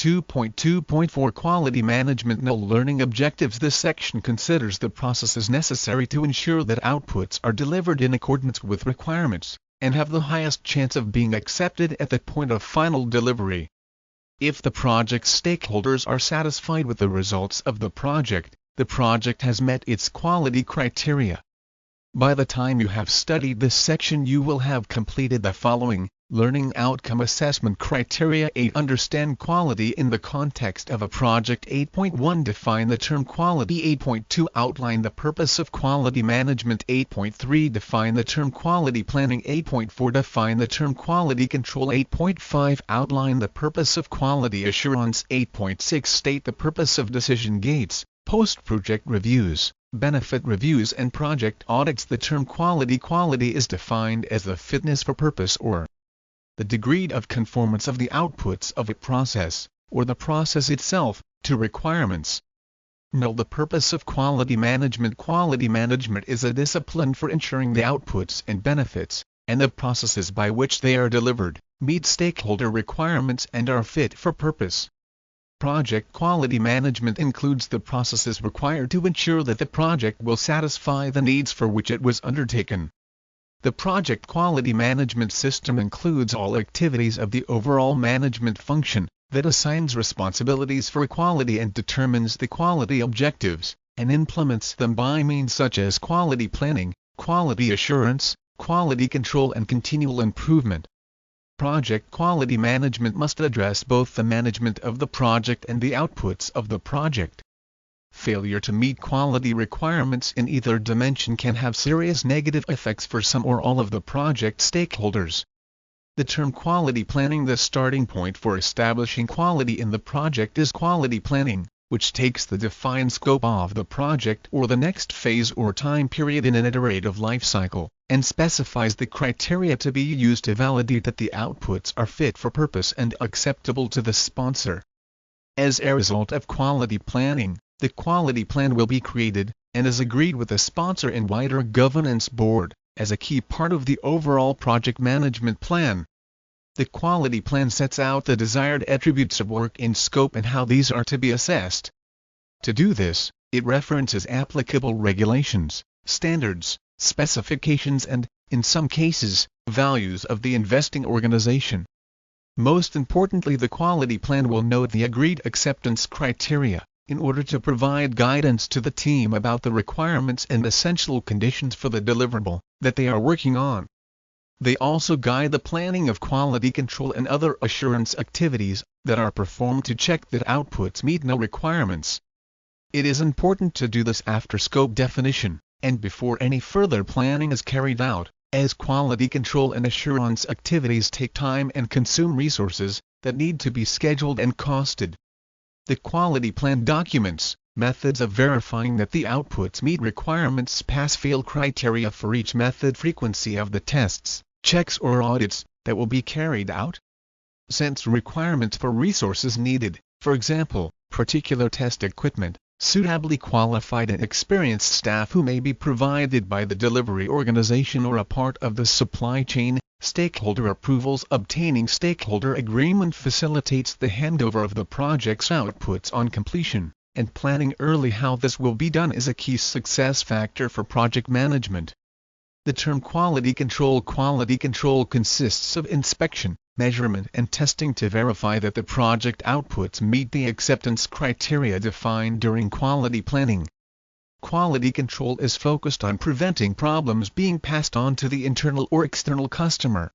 2.2.4 Quality Management Null Learning Objectives. This section considers the processes necessary to ensure that outputs are delivered in accordance with requirements, and have the highest chance of being accepted at the point of final delivery. If the project stakeholders are satisfied with the results of the project has met its quality criteria. By the time you have studied this section, you will have completed the following: Learning Outcome Assessment Criteria. 8. Understand quality in the context of a project. 8.1 Define the term quality. 8.2 Outline the purpose of quality management. 8.3 Define the term quality planning. 8.4 Define the term quality control. 8.5 Outline the purpose of quality assurance. 8.6 State the purpose of decision gates, post-project reviews, benefit reviews and project audits. The term quality is defined as the fitness for purpose or the degree of conformance of the outputs of a process, or the process itself, to requirements. Null the purpose of quality management. Quality management is a discipline for ensuring the outputs and benefits, and the processes by which they are delivered, meet stakeholder requirements and are fit for purpose. Project quality management includes the processes required to ensure that the project will satisfy the needs for which it was undertaken. The project quality management system includes all activities of the overall management function, that assigns responsibilities for quality and determines the quality objectives, and implements them by means such as quality planning, quality assurance, quality control and continual improvement. Project quality management must address both the management of the project and the outputs of the project. Failure to meet quality requirements in either dimension can have serious negative effects for some or all of the project stakeholders. The term quality planning. The starting point for establishing quality in the project is quality planning, which takes the defined scope of the project or the next phase or time period in an iterative life cycle, and specifies the criteria to be used to validate that the outputs are fit for purpose and acceptable to the sponsor. As a result of quality planning, the quality plan will be created, and is agreed with the sponsor and wider governance board, as a key part of the overall project management plan. The quality plan sets out the desired attributes of work in scope and how these are to be assessed. To do this, it references applicable regulations, standards, specifications and, in some cases, values of the investing organization. Most importantly, the quality plan will note the agreed acceptance criteria, in order to provide guidance to the team about the requirements and essential conditions for the deliverable that they are working on. They also guide the planning of quality control and other assurance activities that are performed to check that outputs meet no requirements. It is important to do this after scope definition, and before any further planning is carried out, as quality control and assurance activities take time and consume resources that need to be scheduled and costed. The quality plan documents methods of verifying that the outputs meet requirements, pass-fail criteria for each method, frequency of the tests, checks or audits that will be carried out, sets requirements for resources needed, for example, particular test equipment, suitably qualified and experienced staff who may be provided by the delivery organization or a part of the supply chain. Stakeholder approvals. Obtaining stakeholder agreement facilitates the handover of the project's outputs on completion, and planning early how this will be done is a key success factor for project management. The term quality control consists of inspection, measurement and testing to verify that the project outputs meet the acceptance criteria defined during quality planning. Quality control is focused on preventing problems being passed on to the internal or external customer.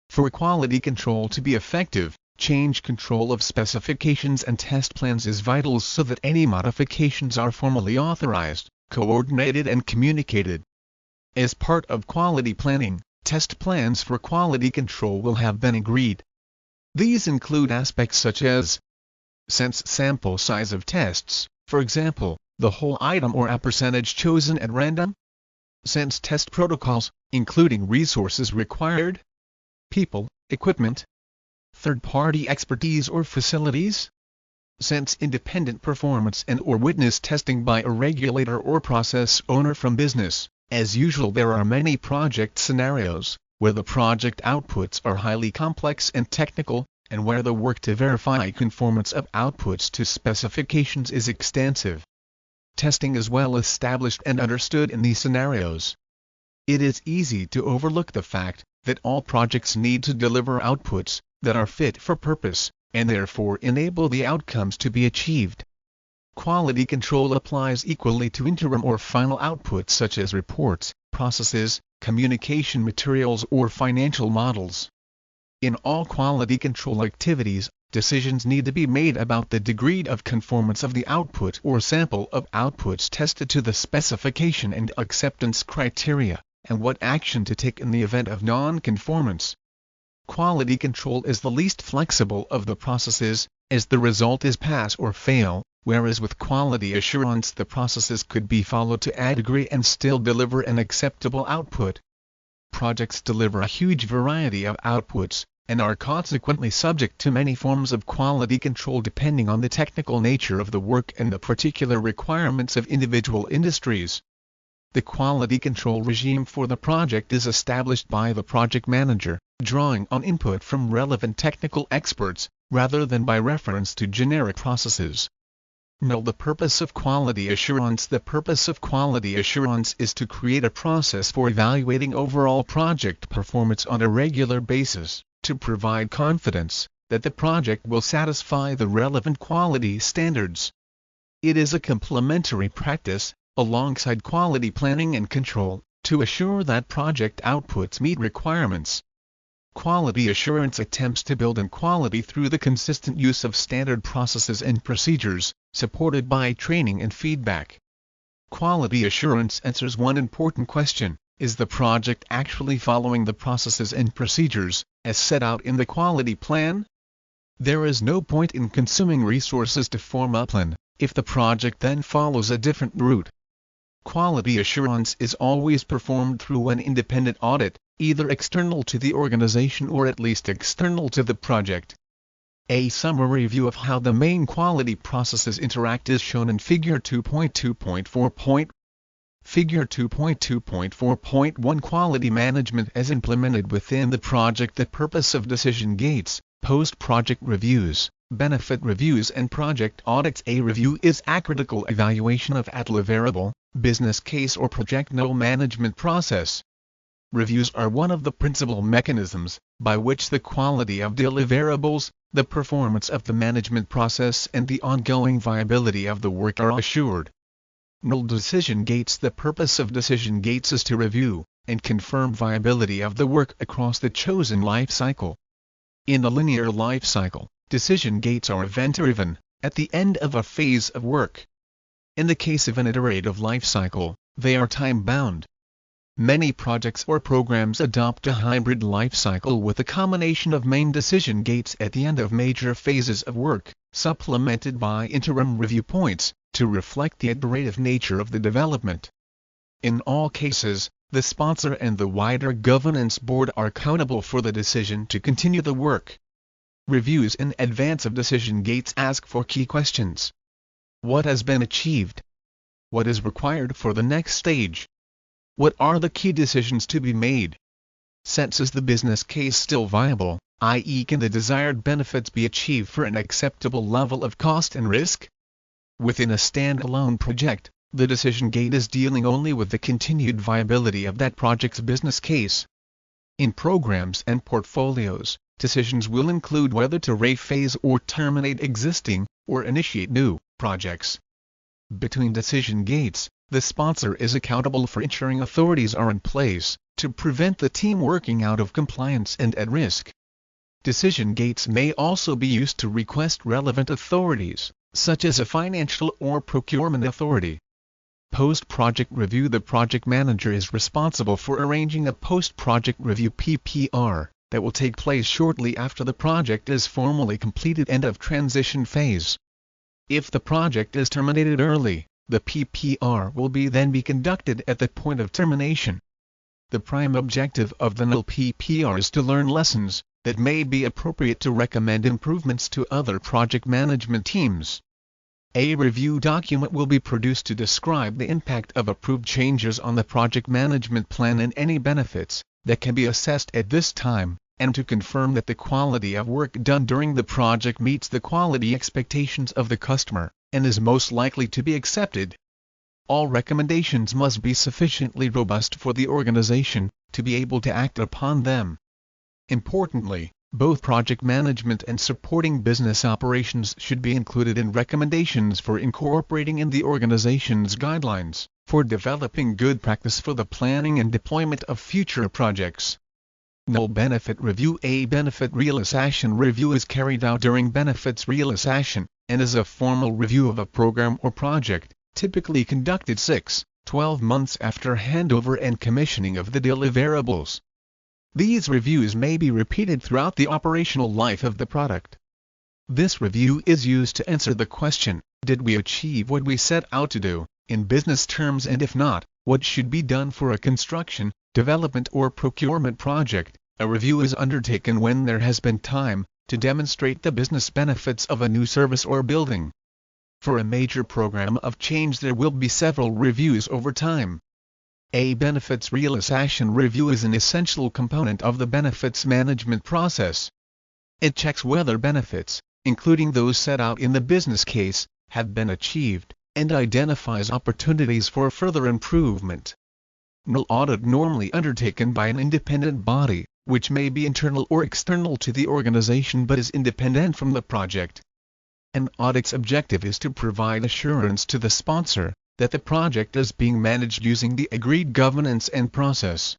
For quality control to be effective, change control of specifications and test plans is vital so that any modifications are formally authorized, coordinated and communicated. As part of quality planning, test plans for quality control will have been agreed. These include aspects such as sense sample size of tests, for example, the whole item or a percentage chosen at random. Sense test protocols, including resources required, people, equipment, third-party expertise or facilities. Sense independent performance and or witness testing by a regulator or process owner from business. As usual, there are many project scenarios where the project outputs are highly complex and technical, and where the work to verify conformance of outputs to specifications is extensive. Testing is well established and understood in these scenarios. It is easy to overlook the fact that all projects need to deliver outputs that are fit for purpose, and therefore enable the outcomes to be achieved. Quality control applies equally to interim or final outputs such as reports, processes, communication materials or financial models. In all quality control activities, decisions need to be made about the degree of conformance of the output or sample of outputs tested to the specification and acceptance criteria, and what action to take in the event of non-conformance. Quality control is the least flexible of the processes, as the result is pass or fail, whereas with quality assurance the processes could be followed to a degree and still deliver an acceptable output. Projects deliver a huge variety of outputs, and are consequently subject to many forms of quality control depending on the technical nature of the work and the particular requirements of individual industries. The quality control regime for the project is established by the project manager, drawing on input from relevant technical experts, rather than by reference to generic processes. The purpose of quality assurance. The purpose of quality assurance is to create a process for evaluating overall project performance on a regular basis, to provide confidence that the project will satisfy the relevant quality standards. It is a complementary practice, alongside quality planning and control, to assure that project outputs meet requirements. Quality assurance attempts to build in quality through the consistent use of standard processes and procedures, supported by training and feedback. Quality assurance answers one important question: is the project actually following the processes and procedures, as set out in the quality plan? There is no point in consuming resources to form a plan, if the project then follows a different route. Quality assurance is always performed through an independent audit, either external to the organization or at least external to the project. A summary view of how the main quality processes interact is shown in Figure 2.2.4. Figure 2.2.4.1 Quality management as implemented within the project. The purpose of decision gates, post-project reviews, benefit reviews and project audits. A review is a critical evaluation of a deliverable, business case or project management process. Reviews are one of the principal mechanisms by which the quality of deliverables, the performance of the management process and the ongoing viability of the work are assured. Decision gates. The purpose of decision gates is to review and confirm viability of the work across the chosen life cycle. In a linear life cycle, decision gates are event-driven, at the end of a phase of work. In the case of an iterative life cycle, they are time-bound. Many projects or programs adopt a hybrid life cycle with a combination of main decision gates at the end of major phases of work, supplemented by interim review points, to reflect the iterative nature of the development. In all cases, the sponsor and the wider governance board are accountable for the decision to continue the work. Reviews in advance of decision gates ask for key questions. What has been achieved? What is required for the next stage? What are the key decisions to be made? Is the business case still viable, i.e. can the desired benefits be achieved for an acceptable level of cost and risk? Within a standalone project, the decision gate is dealing only with the continued viability of that project's business case. In programs and portfolios, decisions will include whether to rephase or terminate existing, or initiate new, projects. Between decision gates, the sponsor is accountable for ensuring authorities are in place to prevent the team working out of compliance and at risk. Decision gates may also be used to request relevant authorities, such as a financial or procurement authority. Post-project review. The project manager is responsible for arranging a post-project review (PPR) that will take place shortly after the project is formally completed. End of transition phase. If the project is terminated early, the PPR will then be conducted at the point of termination. The prime objective of the null PPR is to learn lessons that may be appropriate to recommend improvements to other project management teams. A review document will be produced to describe the impact of approved changes on the project management plan and any benefits that can be assessed at this time. and to confirm that the quality of work done during the project meets the quality expectations of the customer, and is most likely to be accepted. All recommendations must be sufficiently robust for the organization to be able to act upon them. Importantly, both project management and supporting business operations should be included in recommendations for incorporating in the organization's guidelines for developing good practice for the planning and deployment of future projects. Null Benefit Review. A benefit realization review is carried out during benefits realization, and is a formal review of a program or project, typically conducted 6-12 months after handover and commissioning of the deliverables. These reviews may be repeated throughout the operational life of the product. This review is used to answer the question, did we achieve what we set out to do, in business terms, and if not, what should be done for a construction, development or procurement project. A review is undertaken when there has been time to demonstrate the business benefits of a new service or building. For a major program of change there will be several reviews over time. A benefits realization review is an essential component of the benefits management process. It checks whether benefits, including those set out in the business case, have been achieved, and identifies opportunities for further improvement. Null audit normally undertaken by an independent body, which may be internal or external to the organization but is independent from the project. An audit's objective is to provide assurance to the sponsor that the project is being managed using the agreed governance and process.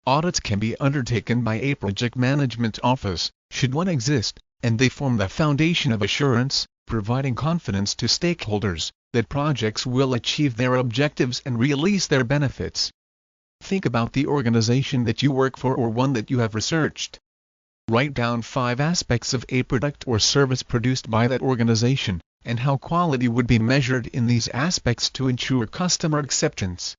Audits can be undertaken by a project management office, should one exist, and they form the foundation of assurance, providing confidence to stakeholders that projects will achieve their objectives and release their benefits. Think about the organization that you work for or one that you have researched. Write down 5 aspects of a product or service produced by that organization, and how quality would be measured in these aspects to ensure customer acceptance.